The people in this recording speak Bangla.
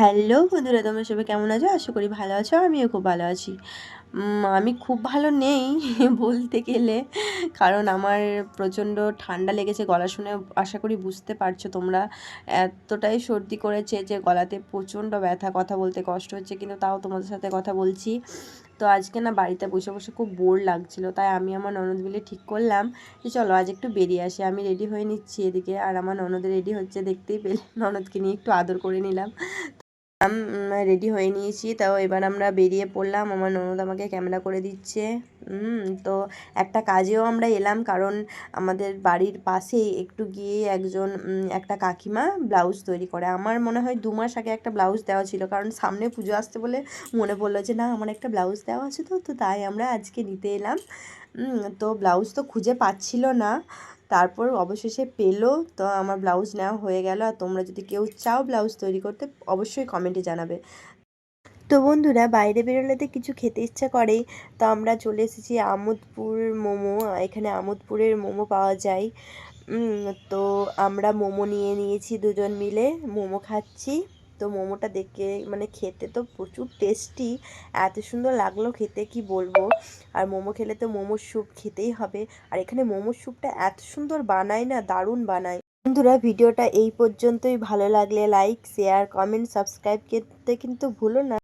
হ্যালো বন্ধুরা, তোমরা সবাই কেমন আছো? আশা করি ভালো আছো। আমিও খুব ভালো আছি। আমি খুব ভালো নেই বলতে গেলে, কারণ আমার প্রচণ্ড ঠান্ডা লেগেছে। গলা শুনে আশা করি বুঝতে পারছো তোমরা। এতটাই সর্দি করেছে যে গলাতে প্রচণ্ড ব্যথা, কথা বলতে কষ্ট হচ্ছে, কিন্তু তাও তোমাদের সাথে কথা বলছি। তো আজকে না বাড়িতে বসে বসে খুব বোর লাগছিল, তাই আমি আমার ননদ মিলে ঠিক করলাম যে চলো আজ একটু বেরিয়ে আসি। আমি রেডি হয়ে নিচ্ছি এদিকে, আর আমার ননদ রেডি হচ্ছে, দেখতেই পেলে। ননদকে নিয়ে একটু আদর করে নিলাম। রেডি হয়ে নিয়েছি, তাও এবার আমরা বেরিয়ে পড়লাম। আমার ননদ আমাকে ক্যামেরা করে দিচ্ছে। তো একটা কাজেও আমরা এলাম, কারণ আমাদের বাড়ির পাশেই একটু গিয়ে একটা কাকিমা ব্লাউজ তৈরি করে। আমার মনে হয় 2 মাস আগে একটা ব্লাউজ দেওয়া ছিল, কারণ সামনে পুজো আসতে বলে মনে পড়লো যে না, আমার একটা ব্লাউজ দেওয়া আছে, তো তাই আমরা আজকে নিতে এলাম। তো ব্লাউজ তো খুঁজে পাচ্ছিল না, তারপর অবশেষে পেলো। তো আমার ব্লাউজ নেওয়া হয়ে গেল। আর তোমরা যদি কেউ চাও ব্লাউজ তৈরি করতে, অবশ্যই কমেন্টে জানাবে। তো বন্ধুরা, বাইরে বেরোলে তো কিছু খেতে ইচ্ছা করেই। তো আমরা চলে এসেছি আমোদপুর মোমো। এখানে আমোদপুরের মোমো পাওয়া যায়। তো আমরা মোমো নিয়ে নিয়েছি, দুজন মিলে মোমো খাচ্ছি। তো মোমোটা দেখে মানে খেতে তো প্রচুর টেস্টি, এত সুন্দর লাগলো খেতে কি বলবো। আর মোমো খেলে তো মোমোর স্যুপ খেতেই হবে। আর এখানে মোমোর স্যুপটা এত সুন্দর বানায় না, দারুণ বানায়। বন্ধুরা, ভিডিওটা এই পর্যন্তই। ভালো লাগলে লাইক, শেয়ার, কমেন্ট, সাবস্ক্রাইব করতে কিন্তু ভুলো না।